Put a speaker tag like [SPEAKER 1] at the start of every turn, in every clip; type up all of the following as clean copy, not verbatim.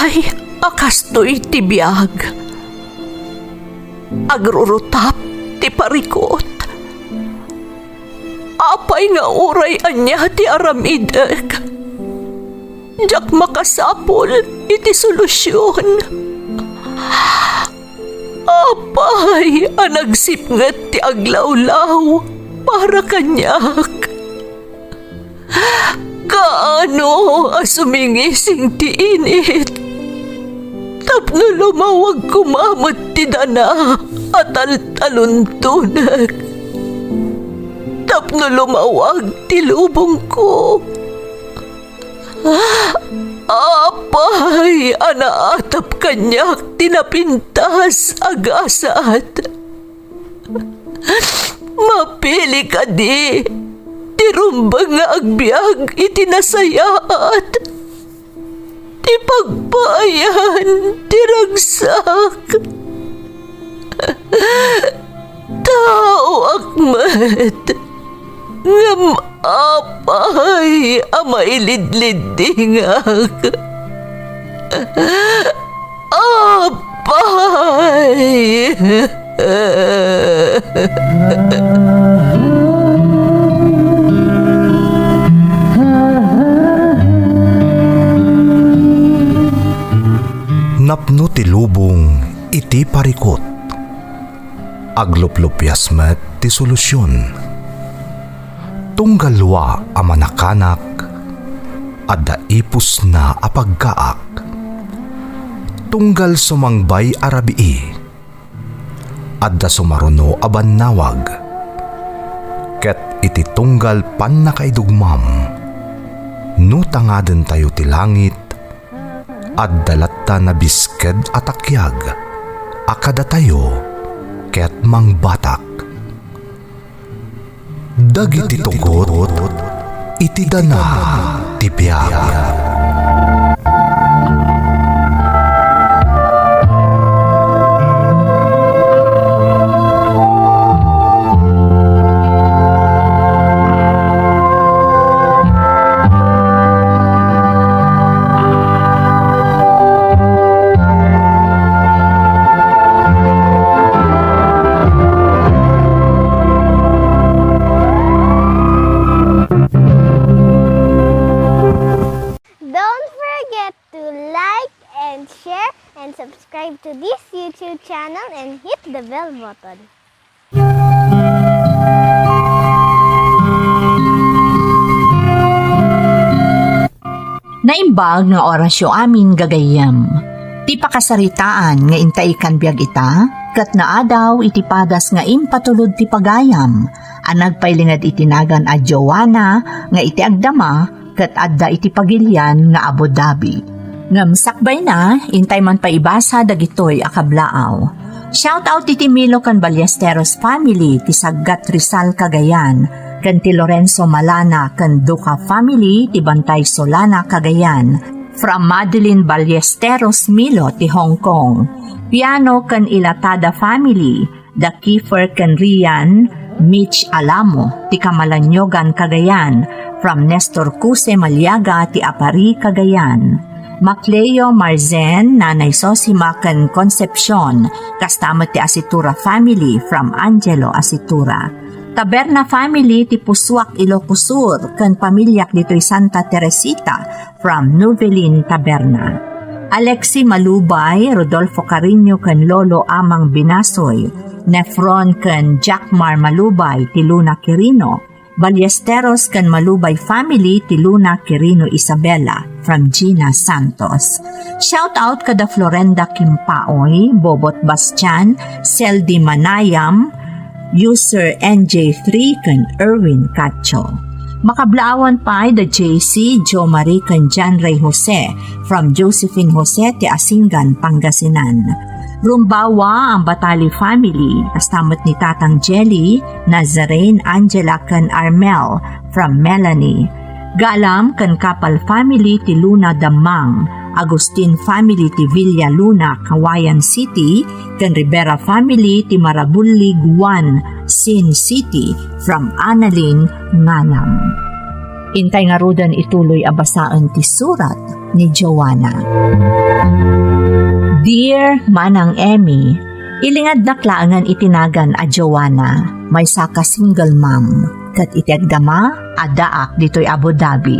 [SPEAKER 1] Apay, akastoy ti biyag. Agrurutap ti parikot. Apay nga uray anya ti aramidek. Jak makasapol iti solusyon. Apay, anagsipnget ti aglawlaw para kanyak. Kaano asumingising ti init? Tapno lumawag kumamot ti dana at taluntunak. Tapno lumawag ti lubong ko. Apay, anaatap kanyak tinapintas agasat. Mapili ka di. Tirumbang nga agbyag itinasayaat. Ti pagbayan, tiragsak. Tao akmat. Ngam apay, amailidlidingak. Apay.
[SPEAKER 2] Napno ti lubong iti parikot. Agluplupyas met ti solusyon. Tunggalwa a manakanak adda ipus na apagkaak. Tunggal sumangbay arabii adda sumaruno a bannawag. Ket iti tunggal pan nakaidugmam no tangaden tayo ti langit at dalatta na bisked at akyag, akada tayo, ket mangbatak. Dagiti tugot, iti dana, tipyag.
[SPEAKER 3] Subscribe to this YouTube channel and hit the bell button.
[SPEAKER 4] Naimbag nga orasyo amin gagayam. Ti pakasaritaan nga intay kan biag ita, kat naadaw iti padas nga impatulod ti pagayam, anag pailingad itinagan a Joanna nga iti agdama, kat adda iti pagilyan nga Abu Dhabi. Ngam sakbay na, intay man paibasa dagitoy akablaaw. Shout out iti Milo kan Ballesteros family ti Saggat Rizal Cagayan, kan ti Lorenzo Malana kan Duca family ti Bantay Solana Cagayan, from Madeline Ballesteros Milo ti Hong Kong, Piano kan Ilatada family, da Kiefer kan Rian, Mitch Alamo ti Kamalanyogan Cagayan, from Nestor Cuse Maliaga ti Apari Cagayan, Macleo Marzen, Nanay Sosima kan Concepcion, kastamot ti Asitura family from Angelo Asitura. Taberna family ti Pusuak Ilocosur kan pamilyak dito'y Santa Teresita from Nuvelin Taberna. Alexi Malubay, Rodolfo Carino kan Lolo Amang Binasoy, Nefron kan Jackmar Malubay ti Luna Quirino, Ballesteros kan Malubay family ti Luna Quirino Isabela from Gina Santos. Shout out kada Florenda Kimpaoy, Bobot Bastian, Seldi Manayam, user NJ3 kan Erwin Cacho. Makablaawan pa the JC Jo Marie kan John Ray Jose from Josephine Jose ti Asingan, Pangasinan. Rumbawa ang Batali family, kastamot ni Tatang Jelly, Nazarene Angela kan Armel from Melanie. Galam kan Kapal family ti Luna Damang, Agustin family ti Villa Luna, Kawayan City, kan Rivera family ti Marabuli Guan, Sin City from Annalyn Ngalam. Intay nga rudan ituloy abasaan ti surat ni Joanna. Dear Manang Emmy, ilingad na klaangan itinagan a Joanna, may saka single mom, kat itiagdama, adaak dito'y Abu Dhabi.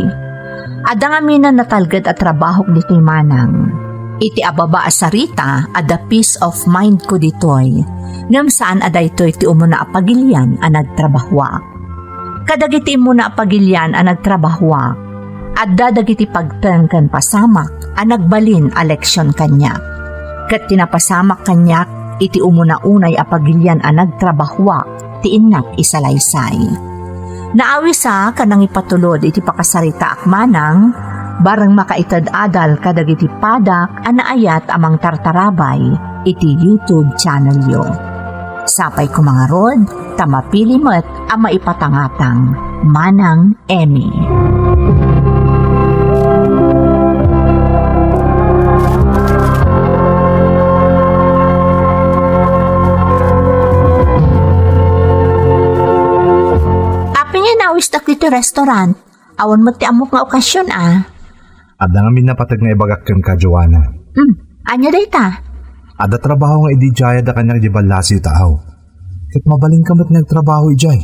[SPEAKER 4] Ada nga mina natalgad at trabaho dito'y manang. Iti ababa asarita, ada peace of mind ko dito'y, ngam saan ada ito'y ti umuna apagilyan a nagtrabahwa. Kadagiti muna apagilyan a nagtrabahwa, adda dagiti pagtengken pasamak a nagbalin eleksyon kanyak. Kat tinapasamak kanyak, iti umuna-unay apagilyan a nagtrabahwa, ti inak isalaysay. Naawisa kanang ipatulod iti pakasarita akmanang, barang makaitad adal kadagiti padak a naayat amang tartarabay, iti YouTube channel yo. Sapay ko mga rod, tamapili mo't ang maipatangatang Manang Emmy. Nawis na kiti restaurant. Awan mo ti amok nga okasyon
[SPEAKER 2] Ada nga minapatag nga ibagakkan ka, Joanna.
[SPEAKER 4] Anya day ta?
[SPEAKER 2] Ada trabaho nga idijaya da kanyang dibalasi taaw. Kat mabaling kamat nagtrabaho ijay.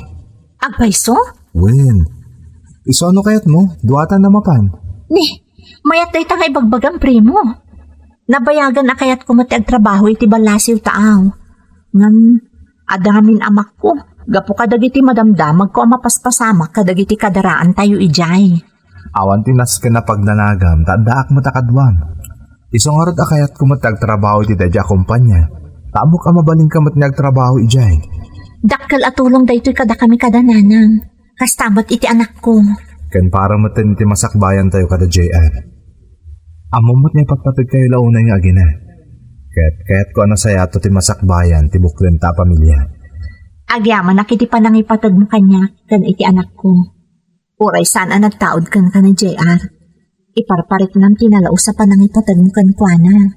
[SPEAKER 4] Agpaiso?
[SPEAKER 2] Wen, iso ano kayat mo? Duwatan na mapan.
[SPEAKER 4] Ni, mayat day ta nga ibagbagang primo. Nabayagan na kayat kumati agtrabaho iti balasiw taaw. Ngam, ada nga min amak ko. Gapo kadagiti madamdamag ko ang mapaspasamak kadagiti kadaraan tayo ijay.
[SPEAKER 2] Awan tinas ka na pagnanagam, tadaak mo takadwan. Isong arot akayat kumatag trabaho iti dadya kumpanya. Taamo ka mabaling kamat nagtrabaho ijay.
[SPEAKER 4] Dakkel atulong daytoy kada kami kada nanang. Kastamat iti anak ko.
[SPEAKER 2] Kan para matin iti masakbayan tayo kada JR. Amumot niya pagpatag kayo launay nga agina. Kaya't ko ano sayato ti masakbayan ti buklen ta pamilya.
[SPEAKER 4] Agyaman nakiti panangipatag mo kanya kan iti anak ko. Uray saan ang nagtaod kan ka na JR. Iparparik nam tinalao sa panangipatag mo kan kuana.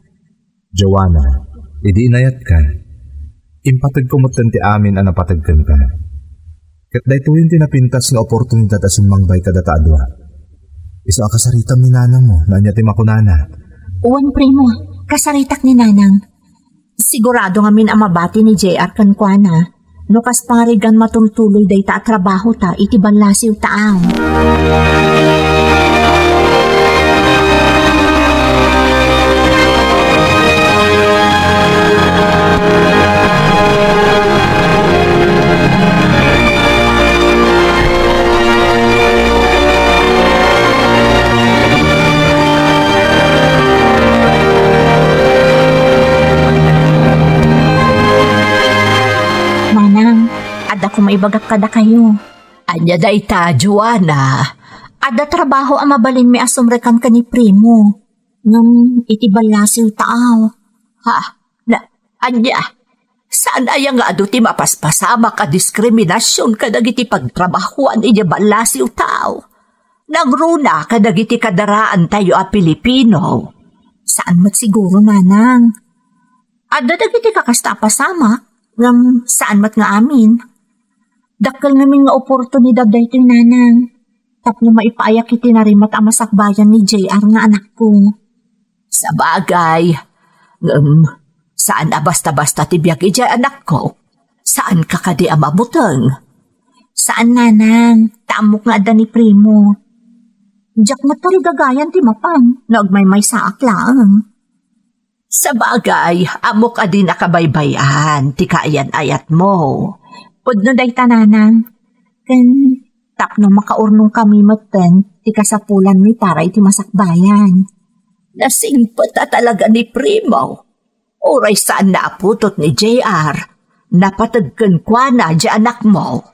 [SPEAKER 2] Joanna, idi inayat ka. Impatag ko mutan ti amin ang napatagkan ka. Kat dahito yung tinapintas nga oportunidad asin mangbay kadataadwa. Iso akasarita ni nanang mo na niya ti makunana.
[SPEAKER 4] Uwan primo, kasaritak ni nanang. Sigurado nga min ang mabati ni JR kan kuana. Nukas pangarigan matultuloy day ta trabaho ta iti banlasiw taaw. Ada ko maibagak kada kayo. Anya day ta, Joanna. Ada trabaho ang mabalin may asumrekan ka ni primo. Ngam iti balasiw taaw. Anya, saan aya nga adu ti mapaspasama ka diskriminasyon kadagiti pagtrabahuan iti balasiw taaw? Nagruna kadagiti kadaraan tayo a Pilipino. Saan mat siguro, nanang? Ada dagiti kakasta pasama. Ngam saan mat nga amin? Dakkel namin nga oportunidad dahito yung nanang. Tapno maipaayak iti narimat ang masakbayan ni JR nga anak ko. Sa bagay, saan na basta-basta tibiyag ijay anak ko? Saan ka kadi ang mabutang? Saan nanang? Tamok nga ada ni primo. Diyak na tarigagayan ti mapang, nagmaymay sa aklang. Sa bagay, amok adi nakabaybayan, ti kaayan-ayat mo. Pudno day tananang, kan tapno makaurnong kami maten, ti kasapulan mi taray ti masakbayan. Lasing pata talaga ni Primo. Oray saan naaputot ni JR, napatagkan kwa na di anak mo.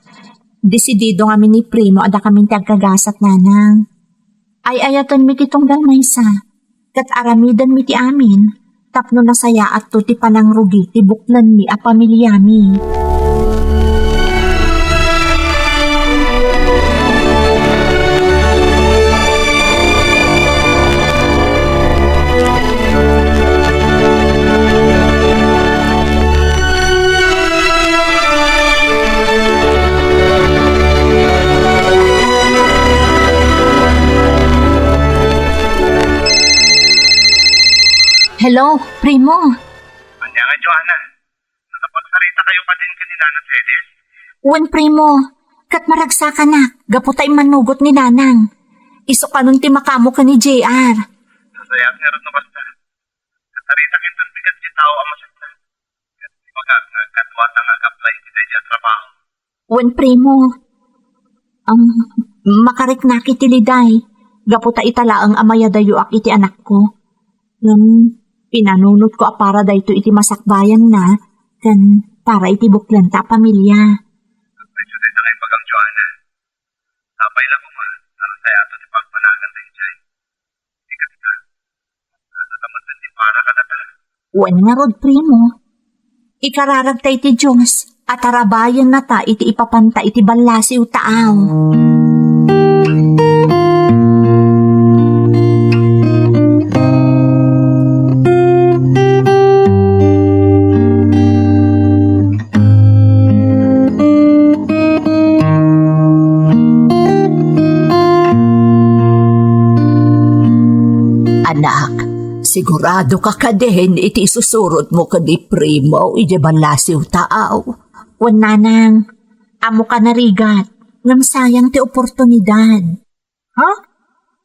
[SPEAKER 4] Desidido kami ni Primo ada kaming tagkagasat nanang. Ay ayatan mi titong dalmaysa, kat aramidan mi ti amin, tapno nasaya at to ti panangrugi ti buklan mi a pamilya mi. Hello, Primo.
[SPEAKER 2] Anya nga, Joanna. Nakapagsarita kayo pa din kanina na Cedes?
[SPEAKER 4] Wen, Primo. Kat maragsa ka na. Gaputay manugot ni Nanang. Iso ka nun ti makamo ka ni JR.
[SPEAKER 2] Sasayat nga rin na basta. Katarita kinton bigat si tao ang masakta. Kat ibaga nga katwata nga apply kita dyan trabaho.
[SPEAKER 4] Wen, Primo. Makarik na kitiliday. Gaputa itala ang amaya dayo ak iti anak ko. Pinanunot ko para dayto iti masakbayan na. Kan para iti buklan ta pamilya.
[SPEAKER 2] Medyo din na kayo bagang Joanna. Tapay lang ko ma. Tarang tayo ato di pagpanagan tayo dyan. Di ka tika. Nataman din di para ka na ta.
[SPEAKER 4] Wen nga rod, Primo. Ikararag ta iti Diyos at arabayan na ta iti ipapanta iti balasiw taaw. Anak, sigurado ka din iti isusurot mo ka di Primo iti balasiw taaw. Wan nanang, amo ka narigat, ngam sayang ti oportunidad.
[SPEAKER 5] Ha?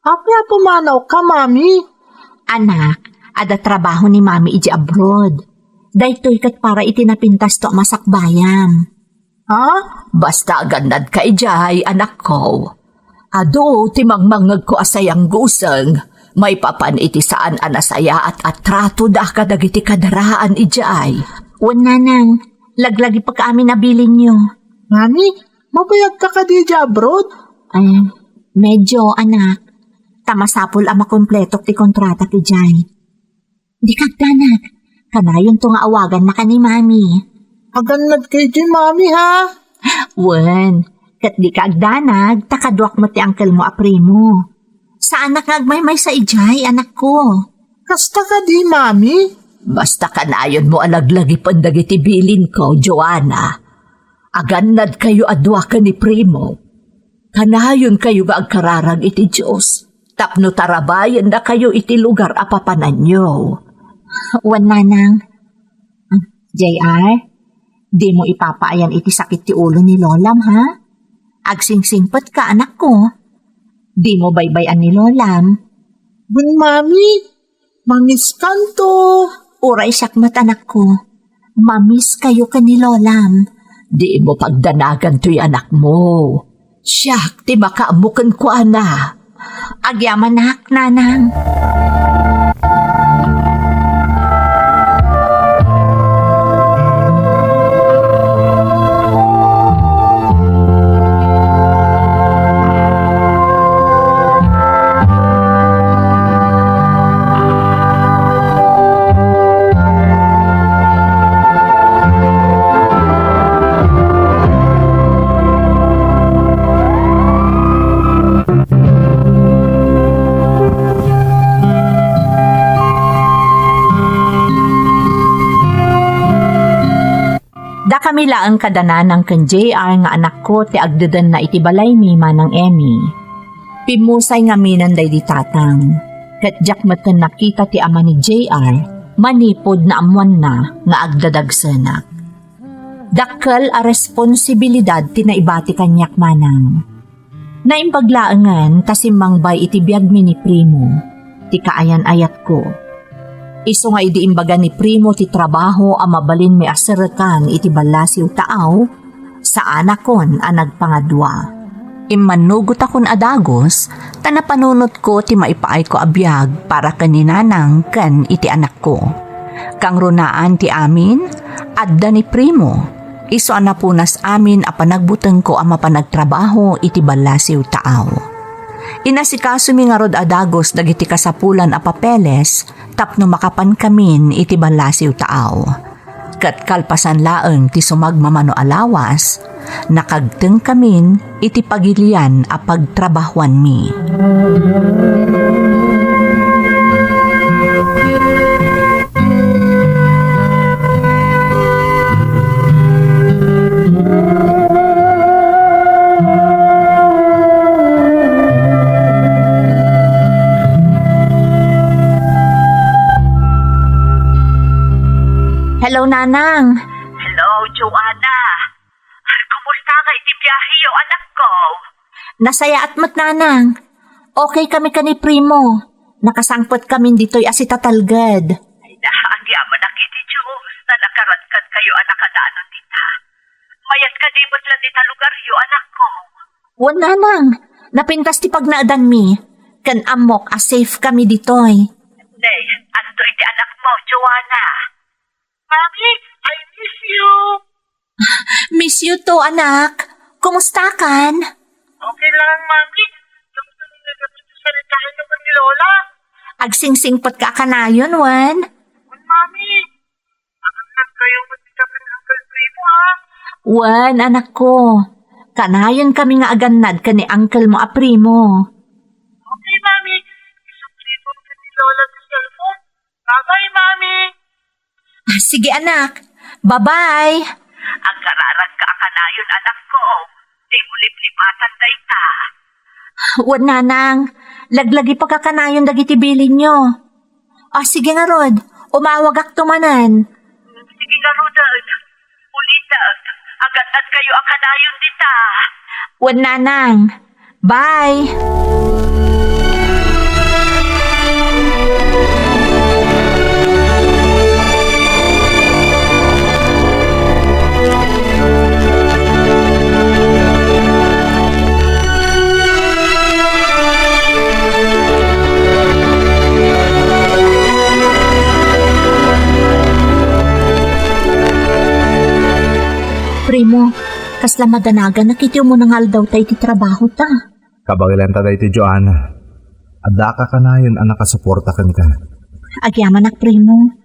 [SPEAKER 5] Apya pumanaw ka, Mami?
[SPEAKER 4] Anak, ada trabaho ni Mami iti abroad. Daytoy kat para iti napintas to masakbayam.
[SPEAKER 5] Ha?
[SPEAKER 4] Basta gandad ka ijay, anak ko. Ado, timangmangag ko asayang guseng. May papan iti saan anasaya at atrato da ka dagiti kadaraan ijay. Wan nanang, laglagi pa kami nabilin nyo.
[SPEAKER 5] Mami, mabayag ka di abroad?
[SPEAKER 4] Medyo, anak. Tamasapol ang makompletok ti kontrata ti Jai. Di kagdanag. Kanayon to nga awagan na ka ni Mami.
[SPEAKER 5] Aganad kay di Mami, ha?
[SPEAKER 4] Wen, kat di kagdanag, takadwak mo ti uncle mo a Primo. Sa anak ngagmay sa ijay, anak ko.
[SPEAKER 5] Kasta ka di, Mami?
[SPEAKER 4] Basta kanayon mo alaglagi pandagiti bilin ko, Joanna. Aganad kayo adwa ka ni Primo. Kanayon kayo ga agkararag iti Diyos. Tapno tarabayan na kayo iti lugar apapanan nyo. Wan nanang. JR, di mo ipapaayan iti sakit ti ulo ni Lolam, ha? Agsingsingpot ka, anak ko. Di mo baybayan ni Lolam.
[SPEAKER 5] Bun, Mami, mamis kanto.
[SPEAKER 4] Uray sakmat, anak ko. Mamis kayo ka ni Lolam. Di mo pagdanagan to'y anak mo. Siyak, ti makaamukan ko, ana. Agyaman nak, nanang. Da kami laang kadanan kan JR nga anak ko ti agdedan na itibalay mi manang Emmy. Pimusay nga minan day di tatang. Kat jak matan nakita ti ama ni JR, manipod na amuan na nga agdadagsanak. Dakkel a responsibilidad ti naibati kanyak manang. Naimbaglaangan tasimmangbay iti biag mi ni Primo, ti kaayan-ayat ko. Iso nga idi imbaga ni Primo ti trabaho a mabalin mi asarakan iti balasiw taaw sa anakon a nagpangadwa. Immanugot akon adagos, tanapanunot ko ti maipaay ko abiyag para kaninanang kan iti anak ko. Kang runaan ti amin, adda ni Primo. Iso anapunas amin a panagbuteng ko a mapanagtrabaho iti balasiw taaw. Inasikaso mi nga rod adagos dagiti kasapulan a papeles tapno makapan kamin iti balasiw taaw. Kat kalpasan laeng ti sumagmamano alawas, nakagteng kamin iti pagilian a pagtrabahuan mi. Hello, Nanang.
[SPEAKER 6] Hello, Joanna. Kumusta ka iti biyahe yo, anak ko?
[SPEAKER 4] Nasaya at mat, Nanang. Okay kami ka ni Primo. Nakasangpot kami dito'y asitatalgad.
[SPEAKER 6] Ay, nahaagyaman na kiti Diyos na nakaratkan kayo anak kadaanon dita. Mayat ka di mo't lang dita lugar yo, anak ko.
[SPEAKER 4] Wan, Nanang. Napintas ti pagnaadan mi. Kan amok a safe kami dito'y.
[SPEAKER 6] Nay, ato iti anak mo, Joanna. Mami, I miss you.
[SPEAKER 4] Miss you too, anak. Kumusta kan?
[SPEAKER 6] Okay lang, Mami. Yung salitahin naman ni Lola.
[SPEAKER 4] Agsingsingpot ka kanayon, Wan.
[SPEAKER 6] Mami, anak kayo magkikapin ng Uncle Primo, ha?
[SPEAKER 4] Wan, anak ko. Kanayon kami nga aganad ka ni uncle mo a Primo.
[SPEAKER 6] Okay, Mami. Isuprito ka ni Lola sa cellphone. Bye-bye, Mami.
[SPEAKER 4] Sige, anak. Bye-bye.
[SPEAKER 6] Ang kararag ka akanayon, anak ko. Di ulip-lipatan na ita.
[SPEAKER 4] Wan, Nanang. Laglagi pa kakanayon dagiti bilin nyo. Sige nga, Rod. Umawag ak tumanan.
[SPEAKER 6] Sige nga, Rodad. Ulitan. Agad-ad kayo akanayon dita.
[SPEAKER 4] Wan, Nanang. Bye. Primo, kasla madanagan nakitiw mo nangal daw tayo ti trabaho ta.
[SPEAKER 2] Kabagilan ta dahi ti Joanna. Adda ka kanayon ang nakasuportakan ka.
[SPEAKER 4] Agyaman ak, Primo.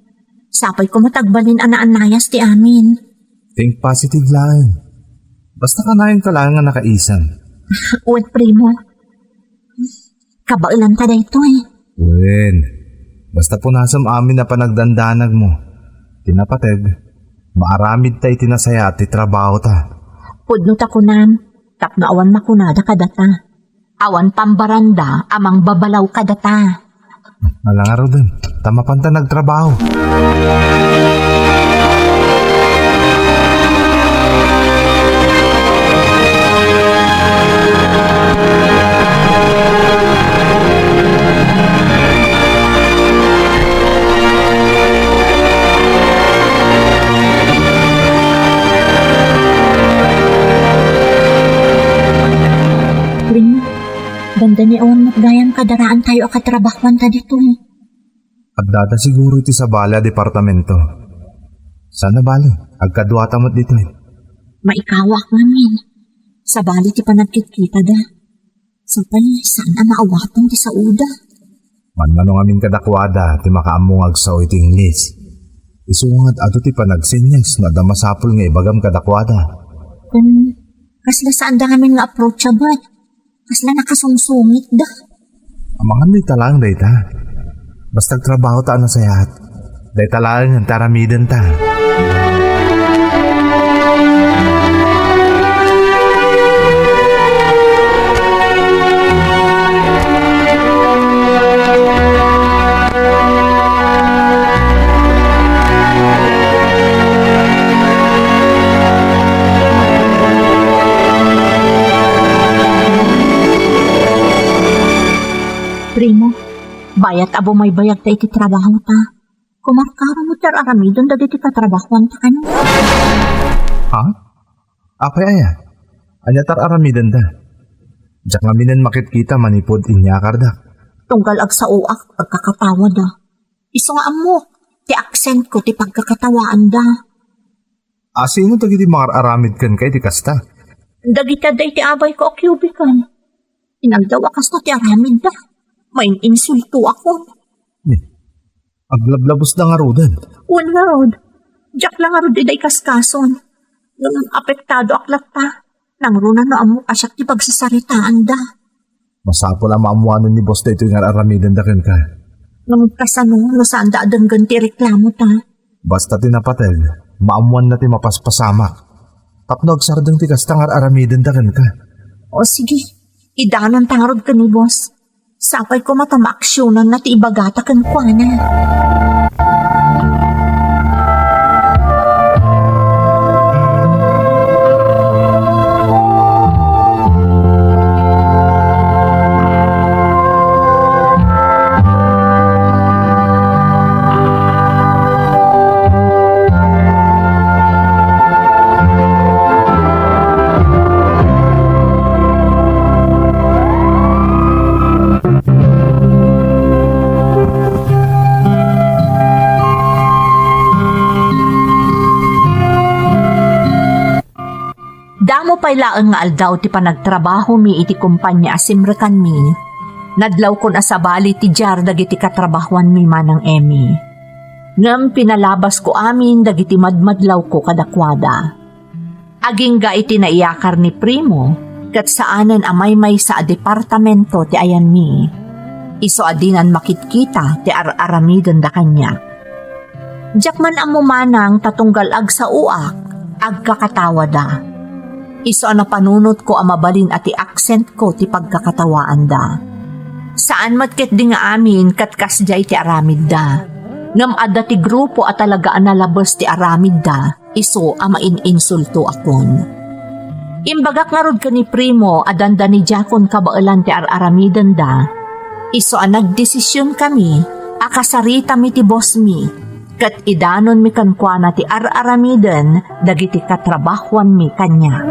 [SPEAKER 4] Sapay ko matagbalin anayas ti amin.
[SPEAKER 2] Think positive lang. Basta kanayon ka lang nga nakaisan.
[SPEAKER 4] Uwat, Primo. Kabailan ta dayto eh.
[SPEAKER 2] Wen, basta punasam amin na panagdandanag mo. Tinapatid. Maaramid tayo tinasaya at trabaho ta.
[SPEAKER 4] Pudno ta kunam, tapno awan makunada kadata. Awan pambaranda, amang babalaw kadata.
[SPEAKER 2] Alang araw dun, tama panta nagtrabaho.
[SPEAKER 4] Primo, ganda ni awan matgayang kadaraan tayo akatrabahuan ta dito.
[SPEAKER 2] At dada siguro iti sa bala departamento. Sana bali, agkadwata mo't dito eh.
[SPEAKER 4] Maikawak namin. Sa bali ti panagkikita da. Sapay, sana maawatan ti sa uda.
[SPEAKER 2] Manmanong amin kadakwada, ti makaamungag sa iti Ingles. Isungat ato ti panagsinyas na damasapol nga ibagam kadakwada.
[SPEAKER 4] Kasla saan da kami nga approachable. Kasla nakasungsungit da.
[SPEAKER 2] Amangan may talang day ta. Basta trabaho ta na sayat. Day talang ang taramidan ta.
[SPEAKER 4] Primo, bayat abo may bayag ta iti trabaho ta. Kumarkaro mo tar aramidon da iti katrabahuan ta kano.
[SPEAKER 2] Ha? Apay aya? Anyatar aramidan da. Diyak nga minan makit-kita manipod inyakardak.
[SPEAKER 4] Tunggal ag sa uak, agkakatawa da. Iso nga amo, ti accent ko ti pagkakatawaan da.
[SPEAKER 2] Sino tagi di makararamid kan kay di kasta?
[SPEAKER 4] Dagita da iti abay ko akyubikan. Inagdawa kas na ti aramid da. May insulto ako.
[SPEAKER 2] Aglablabos na nga rodan.
[SPEAKER 4] One road. Diyak lang nga road iday kaskason. Nung apektado aklat ta. Nang runa no amo asyak ti pagsasaritaan da.
[SPEAKER 2] Masapo lang maamuanan ni boss da ito yung aramidan da kan ka.
[SPEAKER 4] Nung kasano, no saan da adang ganti reklamo ta.
[SPEAKER 2] Basta tinapatel, maamuan na ti mapaspasamak. Tapno agsardang ti kasta nga aramidan da kan ka.
[SPEAKER 4] O sige, idanan tangarod ka ni boss. Sapay ko matamaksyonan na ti ibagata kan kwa na. pailaan nga aldaw ti panagtrabaho mi iti kumpanya asimrekan mi. Nadlaw ko na sa bali ti jar dagiti katrabahuan mi manang Emmy. Ngam pinalabas ko amin dagiti madmadlaw ko kadakwada. Aging ga iti naiyakar ni Primo kat saanen amay-may sa departamento ti ayan mi. Iso adinan makitkita ti aramiden da kanya. Jakman amumanang tatunggal ag sa uak, ag kakatawa da. Iso na panunot ko amabalin at ti accent ko ti pagkakatawaan da. Saan matket di nga amin katkas jay ti aramid da. Ngam adda ti grupo at talagaan na labas ti aramid da, iso ama in-insulto akon. Imbagak nga rod ka ni Primo adanda ni Jakon kabailan ti aramiden da, iso nagdesisyon kami, akasarita mi ti boss mi, kat idanon mi kankwana ti aramiden dagiti katrabahuan mi kanya.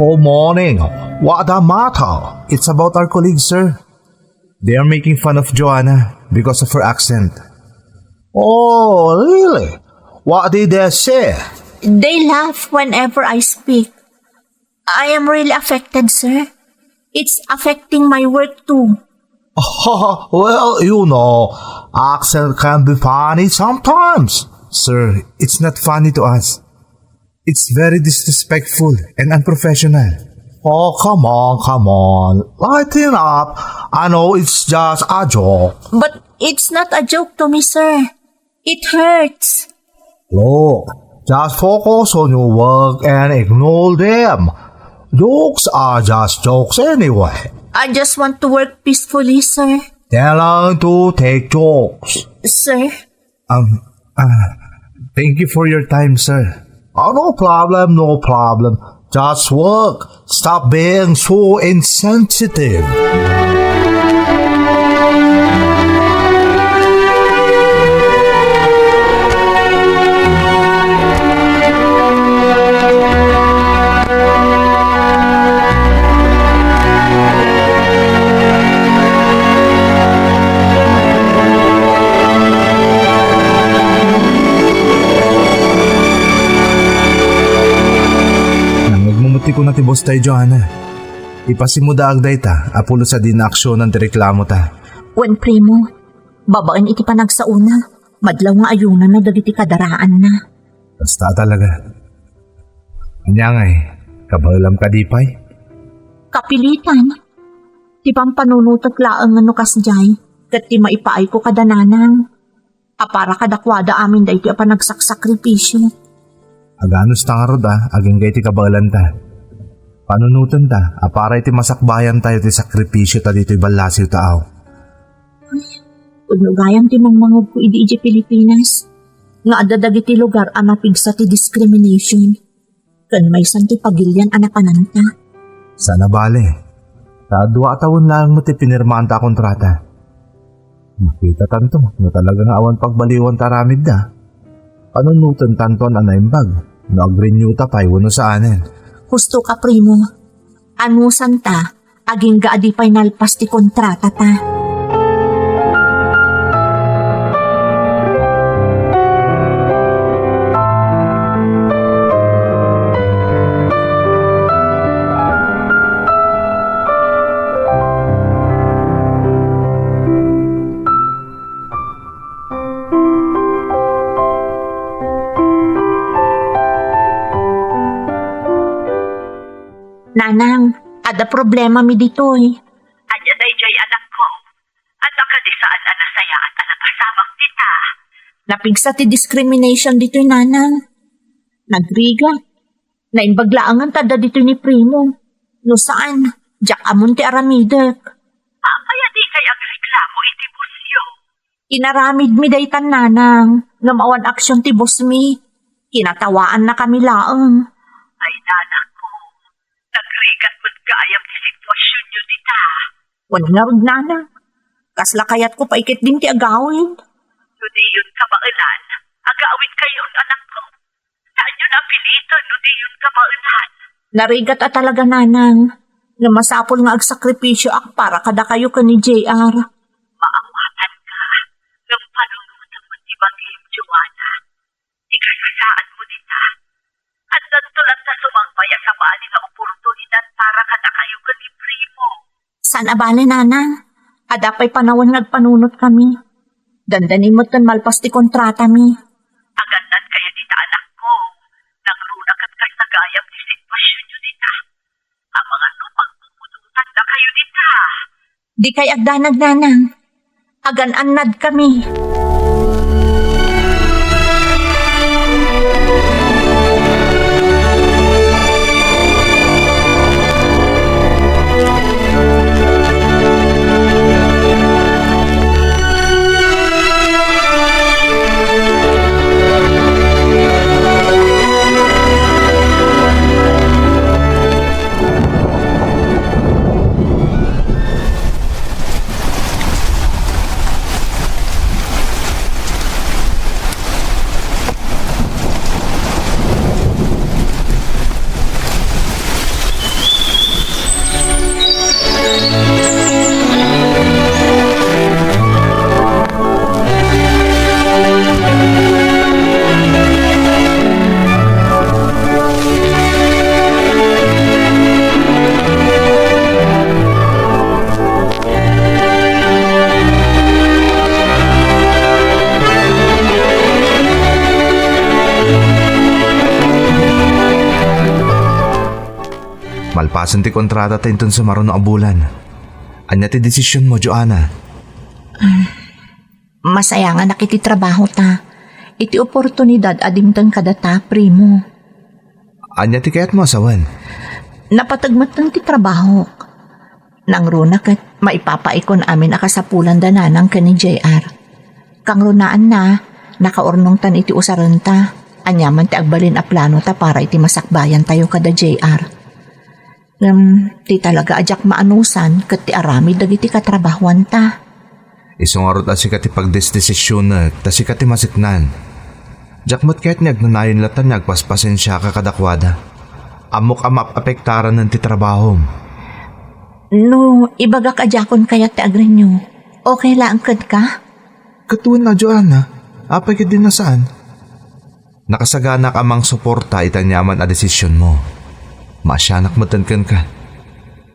[SPEAKER 2] Good morning. What the matter? It's about our colleagues, sir. They are making fun of Joanna because of her accent.
[SPEAKER 5] Oh, really? What did they say?
[SPEAKER 4] They laugh whenever I speak. I am really affected, sir. It's affecting my work too.
[SPEAKER 5] Well, you know, accent can be funny sometimes.
[SPEAKER 2] Sir, it's not funny to us. It's very disrespectful and unprofessional.
[SPEAKER 5] Oh, come on. Lighten up. I know it's just a joke.
[SPEAKER 4] But it's not a joke to me, sir. It hurts.
[SPEAKER 5] Look, just focus on your work and ignore them. Jokes are just jokes anyway.
[SPEAKER 4] I just want to work peacefully, sir.
[SPEAKER 5] Then learn to take jokes.
[SPEAKER 4] Sir?
[SPEAKER 2] Thank you for your time, sir.
[SPEAKER 5] Oh, no problem. Just work. Stop being so insensitive.
[SPEAKER 2] Nagmumuti ko na ti boss tayo, Joanna. Ipasimuda agday ta, apulo sa dinaksyon ng reklamo ta.
[SPEAKER 4] Wen Primo, babaan iti panagsauna. Madlaw nga ayunan na dagiti kadaraan na.
[SPEAKER 2] Basta talaga. Anya nga kabalam ka di pay.
[SPEAKER 4] Kapilitan. Ti pampanunutot laang ano kasjay, kat ti maipaay ko kadananang. Apara kadakwada amin da iti apanagsakripisyo.
[SPEAKER 2] Aganos ta nga rod aging gay ti kabalan ta. Panunutan ta, apara iti masakbayan tayo ti sakripisyo ta dito'y balasiw taaw.
[SPEAKER 4] Unugayam ti mangmangog ko idi iti Pilipinas. Nga adadag iti lugar anapig sa ti discrimination. Kan may santi pagilyan anapananta.
[SPEAKER 2] Sana bale. Sa 2 taon lang mo ti pinirmaan ta kontrata. Makita tanto na talaga nga awan pagbaliwan taramid da. Panunutan tanton anaimbag. Nag-renew ta pay wano sa anen.
[SPEAKER 4] Husto ka, Primo. Anusan ta, aging gaadi final pas ti kontrata ta. Nanang, ada problema mi ditoy.
[SPEAKER 6] Anya day jay anak ko. Ada ka di saan anasaya at anapasamak kita.
[SPEAKER 4] Napigsa ti discrimination ditoy, nanang. Nagriga. Naimbaglaangan tada ditoy ni Primo. No saan? Diyak amon ti aramidek.
[SPEAKER 6] Kaya di kay ang reklamo iti busyo.
[SPEAKER 4] Inaramid mi daytan, nanang. Ngamawan aksyon ti boss mi. Kinatawaan na kami laang.
[SPEAKER 6] Ay nanak ko. Nagrigat mo't kaayam ti sitwasyon nyo dita.
[SPEAKER 4] Wan nga rod, nanang. Kasla kayat ko paikit din ti agawin.
[SPEAKER 6] Yun kabaelan. Agawit kayon anak ko. napilitan no di yun ka maunan.
[SPEAKER 4] Narigat at talaga nanang, nga masapol nga agsakripisyo ak para kada kayo ka ni JR.
[SPEAKER 6] Maawatan ka. Ng panunutan mo di Bagim, Joanna. Ikasasaan mo dita. At nagtulat na sumangbaya sa bali nga oportunidad para kada kayo ka ni Primo.
[SPEAKER 4] San abali nanang? Adapay panawan nagpanunot kami. Dandanin mo tan malpas ti kontrata mi.
[SPEAKER 6] Agandan kaya dita anak ko. Nanglunak at kasagayam ni sitwasyon nyo dita. Ang mga pagpupunutan na kayo dita.
[SPEAKER 4] Di kay agdanag nanang. Agan-anad kami.
[SPEAKER 2] Malpasan ti kontrata ta inton sa maron na abulan. Anya ti desisyon mo, Joanna?
[SPEAKER 4] Masaya nga nakiti trabaho ta. Iti oportunidad adimtan kada ta, Primo.
[SPEAKER 2] Anya ti kayat mo asawan?
[SPEAKER 4] Napatagmatan ti trabaho. Nang runa kat maipapaikon amin akasapulan dananang ka ni JR. Kang runaan na, nakaurnong tan iti usaranta. Anyaman ti agbalin a plano ta para iti masakbayan tayo kada JR. Ti talaga ajak maanusan kat ti aramid dagiti katrabahuan ta.
[SPEAKER 2] Isungarot at sikat ti pagdesisyon na tasikat ti masiknan. Jakmat kahit nagnanayon latan nagpaspasin siya kakadakwada. Amok apektaran ng ti trabaho.
[SPEAKER 4] No, ibagak ajakon kaya ti agrenyo. Okay lang kad ka?
[SPEAKER 2] Katuan na, Joanna. Apay ka din na saan? Nakasaganak amang suporta itanyaman a desisyon mo. Masyanak matankan ka.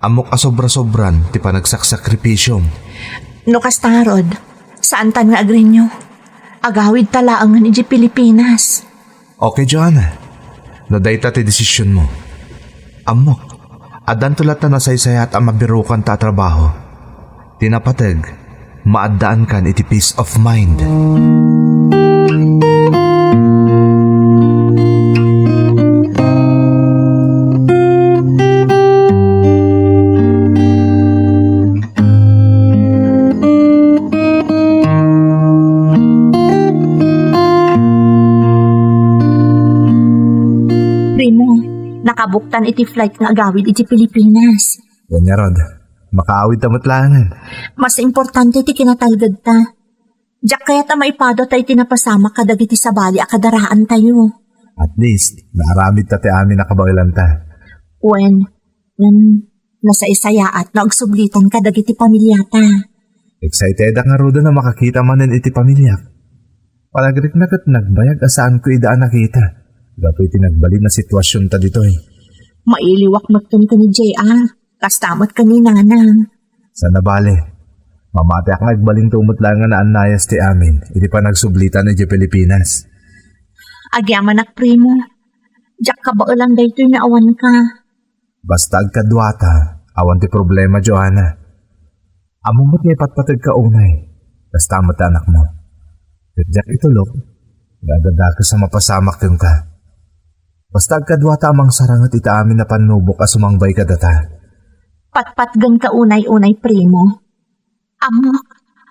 [SPEAKER 2] Amok asobra-sobran ti panagsakripisyo.
[SPEAKER 4] No kastarod, saan tan nga agrenyo? Agawid talaangan iji Pilipinas.
[SPEAKER 2] Okay, Joanna. No dayta ti desisyon mo. Amok, adan tulatan na saysayat ang mabirukan ta trabaho. Tinapatag, maadaan kan iti peace of mind.
[SPEAKER 4] Nakabuktan iti flight nga agawid iti Pilipinas.
[SPEAKER 2] Yan Rod, makaawid tamatlangan.
[SPEAKER 4] Mas importante iti kinatalgad ta. Diyak kaya ta maipado tayo tinapasama kadag iti sabali akadaraan tayo.
[SPEAKER 2] At least, naaramid ta ti amin nakabagilan ta.
[SPEAKER 4] When nasa isaya at naagsublitan kadag iti pamilya ta.
[SPEAKER 2] Excited nga Roda na makakita manen iti pamilya. Palagrik na kat nagbayag asaan ko idaan nakita. Gato'y tinagbalin na sitwasyon ta dito eh.
[SPEAKER 4] Mailiwak magtun ka ni JR. Kastamot ka ni nanang.
[SPEAKER 2] Sana bale. Mamati ak nagbalin tumot lang nga na anayas ti amin. Iti pa nagsublitan na di Pilipinas.
[SPEAKER 4] Agyaman ak Primo. Diyak ka ba ulang daytoy na awan ka?
[SPEAKER 2] Basta agkadwata. Awan ti problema, Joanna. Amumot nga ipatpatag ka unay. Basta amat anak mo. Diyak itulog. Dadada ka sa mapasamak yung ka. Basta agkadwata amang sarangat ita amin na panubok sumangbay ka data.
[SPEAKER 4] Patpatgan ka unay-unay, Primo. Amok,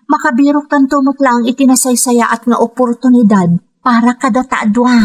[SPEAKER 4] makabirok tantumot lang itinasaysaya at nga oportunidad para kadata adwa.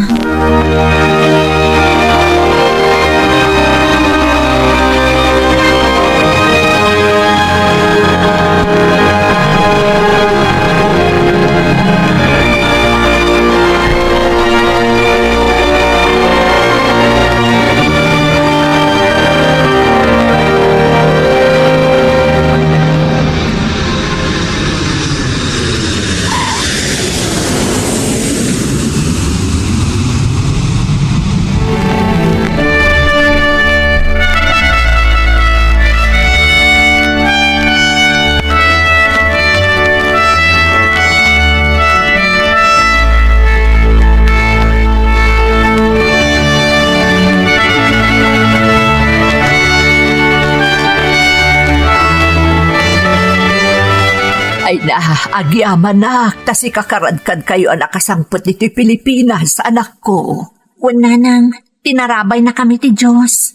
[SPEAKER 1] Ay na, agyaman nak, ta si kakaradkad kayo anak kasangpot dito Pilipinas, anak ko.
[SPEAKER 4] Nanang, tinarabay na kami ti Diyos.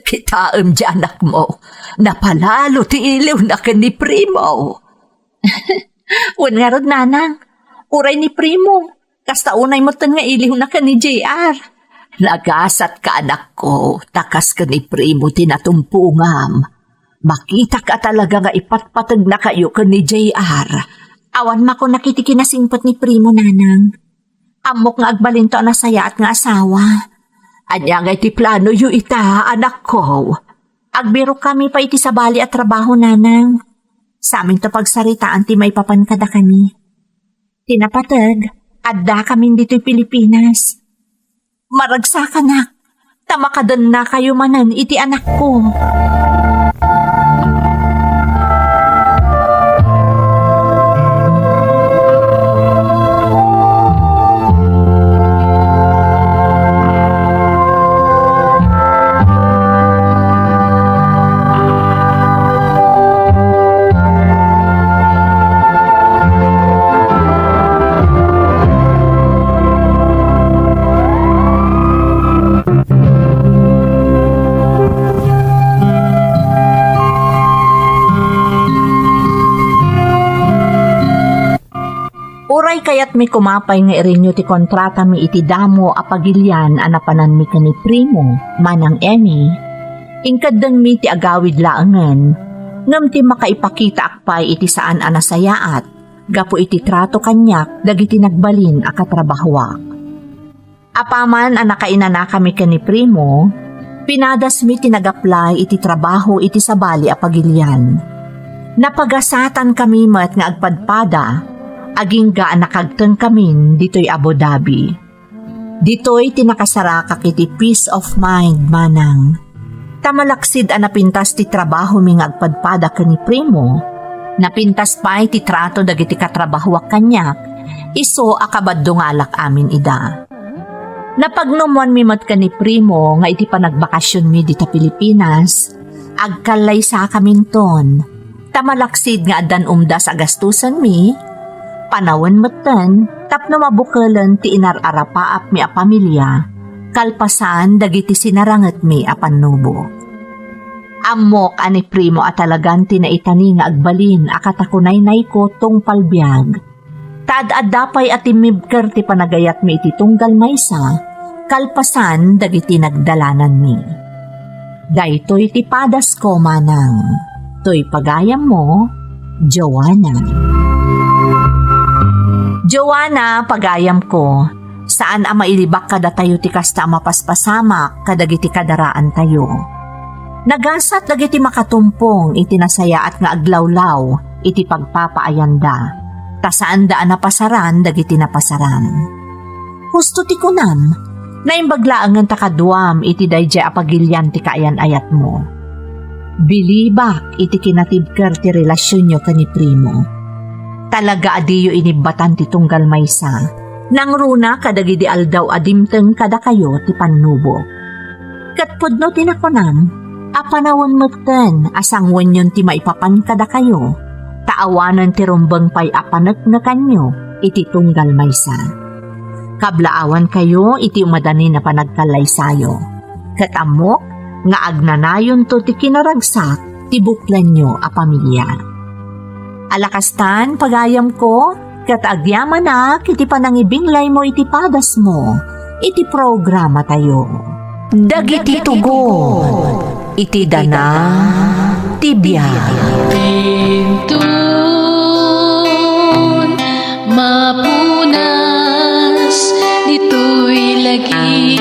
[SPEAKER 1] Kitaam di anak mo, napalalo ti iliw na ka ni Primo.
[SPEAKER 4] Nga rod, nanang. Uray ni Primo. Kasta unay mo nga iliw na ka ni JR.
[SPEAKER 1] Nagasat ka anak ko, takas ka ni Primo tinatumpungam. Makita ka talaga nga ipatpatag na kayo ka ni JR.
[SPEAKER 4] Awan ma ko nakitikinasinpot ni Primo, nanang. Amok nga agbalinto na saya at nga asawa.
[SPEAKER 1] Anya nga iti plano yu ita, anak ko.
[SPEAKER 4] Agbiro kami pa iti sabali at trabaho, nanang. Sa amin to pagsaritaan ti may papankada kami. Tinapatag, adda kami dito'y Pilipinas. Maragsa ka na. Tamakadan na kayo manan iti anak ko. Uray kayat mi kumapay nga irinyo ti kontrata mi iti damo apagilyan anapanan mi kani Primo, manang Emmy. Ingkaddan mi ti agawid laangan, ngam ti makaipakita akpay iti saan anasayaat, gapo iti trato kanyak dagiti nagbalin akatrabahwak. Apaman anakainana kami kani Primo, pinadas mi tinag-apply iti trabaho iti sabali apagilyan. Napagasatan kami met nga agpadpada, aging gaan nakagteng kamin dito'y Abu Dhabi. Dito'y tinakasarakak iti peace of mind, manang. Tamalaksid napintas ti trabaho mi nga agpadpada kani Primo. Napintas pa iti trato dagiti katrabahwak kanyak, iso akabaddo nga alak amin ida. Napagnumuan mi mat kani Primo nga iti panagbakasyon mi dita Pilipinas, agkalay sa kaminton. Tamalaksid nga adan umdas agastusan mi, panawan matan, tapno mabukalan ti inararapaap mi a pamilya, kalpasan dagiti sinaranget mi a pannubo. Amok ani Primo at talagan tinaitani nga agbalin akatakunay ko tong palbiag. Taad-adapay at imibker ti panagayat mi iti tunggal maysa, kalpasan dagiti nagdalanan mi. Daytoy ti padas ko, manang. To'y pagayam mo, Joanna. Joanna, pagayam ko, saan a mailibak kada tayo ti kasta mapaspasamak kadagiti kadaraan tayo. Nagasat dagiti makatumpong iti nasaya at nga aglawlaw iti pagpapaayanda, tasaan daan napasaran dagiti napasaran. Husto ti kunam, naimbaglaangan takaduam iti dayjay apagilyan ti kaayan ayat mo. Bilibak iti kinatibker ti relasyon nyo kani Primo. Talaga adiyo inibatan ti tunggal maysa, nang runa kadagidi aldaw adimteng kada kayo ti pannubo. Katpudno tinakunam, apanawan magten asangwan yon ti maipapan kada kayo, taawanan ti rumbang pay apanek na kanyo iti tunggal maysa. Kablaawan kayo iti umadani na panagkalay sayo. Katamok nga agnanayon to ti kinaragsak ti buklan nyo a pamilya. Alakastan, pagayam ko, katagyaman na, kiti panangibinglay mo iti padas mo, iti programa tayo. Dagiti tugon, iti dana, tibiyag.
[SPEAKER 7] Pintun, mapunas, dito'y lagi.